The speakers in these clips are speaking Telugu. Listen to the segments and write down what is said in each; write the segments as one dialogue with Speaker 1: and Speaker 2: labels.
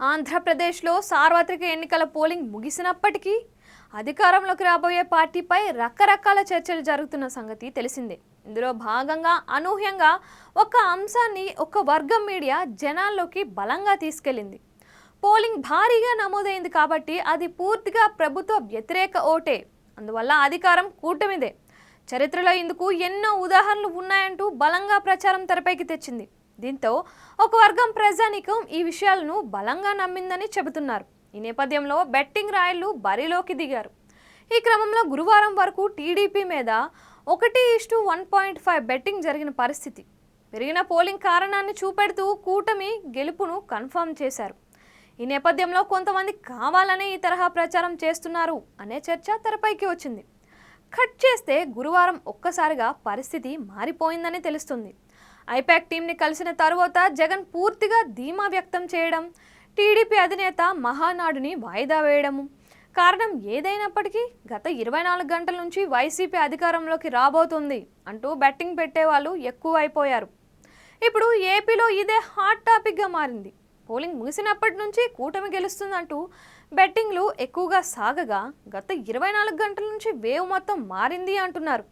Speaker 1: ఆంధ్రప్రదేశ్లో సార్వత్రిక ఎన్నికల పోలింగ్ ముగిసినప్పటికీ అధికారంలోకి రాబోయే పార్టీపై రకరకాల చర్చలు జరుగుతున్న సంగతి తెలిసిందే. ఇందులో భాగంగా అనూహ్యంగా ఒక అంశాన్ని ఒక వర్గం మీడియా జనాల్లోకి బలంగా తీసుకెళ్లింది. పోలింగ్ భారీగా నమోదైంది కాబట్టి అది పూర్తిగా ప్రభుత్వ వ్యతిరేక ఓటే, అందువల్ల అధికారం కూటమిదే. చరిత్రలో ఇందుకు ఎన్నో ఉదాహరణలు ఉన్నాయంటూ బలంగా ప్రచారం తెరపైకి తెచ్చింది. దీంతో ఒక వర్గం ప్రజానీకం ఈ విషయాలను బలంగా నమ్మిందని చెబుతున్నారు. ఈ నేపథ్యంలో బెట్టింగ్ రాయళ్లు బరిలోకి దిగారు. ఈ క్రమంలో గురువారం వరకు టీడీపీ మీద 1:1.5 బెట్టింగ్ జరిగిన పరిస్థితి. పెరిగిన పోలింగ్ కారణాన్ని చూపెడుతూ కూటమి గెలుపును కన్ఫర్మ్ చేశారు. ఈ నేపథ్యంలో కొంతమంది కావాలనే ఈ తరహా ప్రచారం చేస్తున్నారు అనే చర్చ తెరపైకి వచ్చింది. కట్ చేస్తే గురువారం ఒక్కసారిగా పరిస్థితి మారిపోయిందని తెలుస్తుంది. ఐపాక్ టీంని కలిసిన తరువాత జగన్ పూర్తిగా ధీమా వ్యక్తం చేయడం, టీడీపీ అధినేత మహానాడుని వాయిదా వేయడము కారణం ఏదైనప్పటికీ గత 24 గంటల నుంచి వైసీపీ అధికారంలోకి రాబోతుంది అంటూ బెట్టింగ్ పెట్టేవాళ్ళు ఎక్కువ అయిపోయారు. ఇప్పుడు ఏపీలో ఇదే హాట్ టాపిక్గా మారింది. పోలింగ్ ముగిసినప్పటి నుంచి కూటమి గెలుస్తుందంటూ బెట్టింగ్లు ఎక్కువగా సాగగా గత 24 గంటల నుంచి వేవ్ మొత్తం మారింది అంటున్నారు.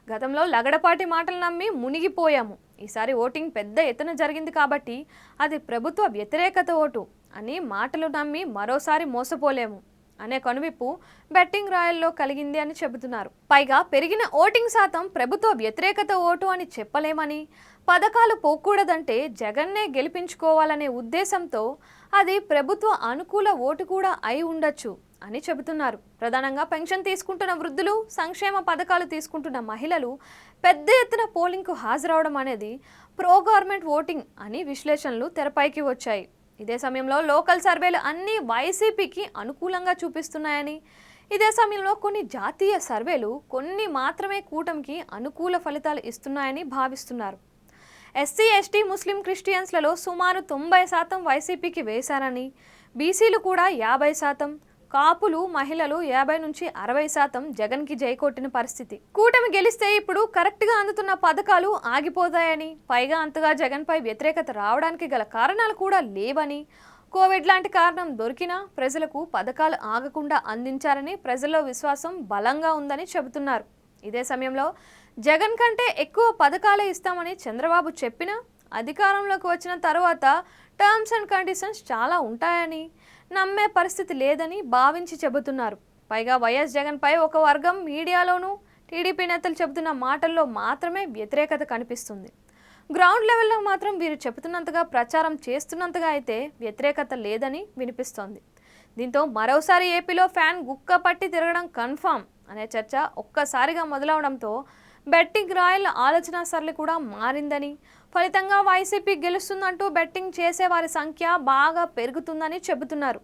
Speaker 1: గతంలో లగడపాటి మాటలు నమ్మి మునిగిపోయాము, ఈసారి ఓటింగ్ పెద్ద ఎత్తున జరిగింది కాబట్టి అది ప్రభుత్వ వ్యతిరేకత ఓటు అని మాటలు నమ్మి మరోసారి మోసపోలేము అనే కనువిప్పు బెట్టింగ్ రాయల్లో కలిగింది అని చెబుతున్నారు. పైగా పెరిగిన ఓటింగ్ శాతం ప్రభుత్వ వ్యతిరేకత ఓటు అని చెప్పలేమని, పథకాలు పోకూడదంటే జగన్నే గెలిపించుకోవాలనే ఉద్దేశంతో అది ప్రభుత్వ అనుకూల ఓటు కూడా అయి ఉండొచ్చు అని చెబుతున్నారు. ప్రధానంగా పెన్షన్ తీసుకుంటున్న వృద్ధులు, సంక్షేమ పథకాలు తీసుకుంటున్న మహిళలు పెద్ద ఎత్తున పోలింగ్కు హాజరవడం అనేది ప్రో గవర్నమెంట్ ఓటింగ్ అని విశ్లేషణలు తెరపైకి వచ్చాయి. ఇదే సమయంలో లోకల్ సర్వేలు అన్నీ వైసీపీకి అనుకూలంగా చూపిస్తున్నాయని, ఇదే సమయంలో కొన్ని జాతీయ సర్వేలు కొన్ని మాత్రమే కూటమికి అనుకూల ఫలితాలు ఇస్తున్నాయని భావిస్తున్నారు. ఎస్సీ, ఎస్టీ, ముస్లిం, క్రిస్టియన్స్లలో సుమారు 90% వైసీపీకి వేశారని, బీసీలు కూడా 50%, కాపులు, మహిళలు 50 నుంచి 60% జగన్కి జైకొట్టిన పరిస్థితి. కూటమి గెలిస్తే ఇప్పుడు కరెక్ట్గా అందుతున్న పథకాలు ఆగిపోతాయని, పైగా అంతగా జగన్పై వ్యతిరేకత రావడానికి గల కారణాలు కూడా లేవని, కోవిడ్ లాంటి కారణం దొరికినా ప్రజలకు పథకాలు ఆగకుండా అందించారని ప్రజల్లో విశ్వాసం బలంగా ఉందని చెబుతున్నారు. ఇదే సమయంలో జగన్ కంటే ఎక్కువ పథకాలే ఇస్తామని చంద్రబాబు చెప్పినా అధికారంలోకి వచ్చిన తర్వాత టర్మ్స్ అండ్ కండిషన్స్ చాలా ఉంటాయని, నమ్మే పరిస్థితి లేదని భావించి చెబుతున్నారు. పైగా వైఎస్ జగన్పై ఒక వర్గం మీడియాలోనూ టీడీపీ నేతలు చెబుతున్న మాటల్లో మాత్రమే వ్యతిరేకత కనిపిస్తుంది. గ్రౌండ్ లెవెల్లో మాత్రం వీరు చెబుతున్నంతగా ప్రచారం చేస్తున్నంతగా అయితే వ్యతిరేకత లేదని వినిపిస్తోంది. దీంతో మరోసారి ఏపీలో ఫ్యాన్ గుక్క పట్టి తిరగడం కన్ఫామ్ అనే చర్చ ఒక్కసారిగా మొదలవడంతో బెట్టింగ్ రాయల ఆలోచన సరళి కూడా మారిందని, ఫలితంగా వైసీపీ గెలుస్తుందంటూ బెట్టింగ్ చేసే వారి సంఖ్య బాగా పెరుగుతుందని చెబుతున్నారు.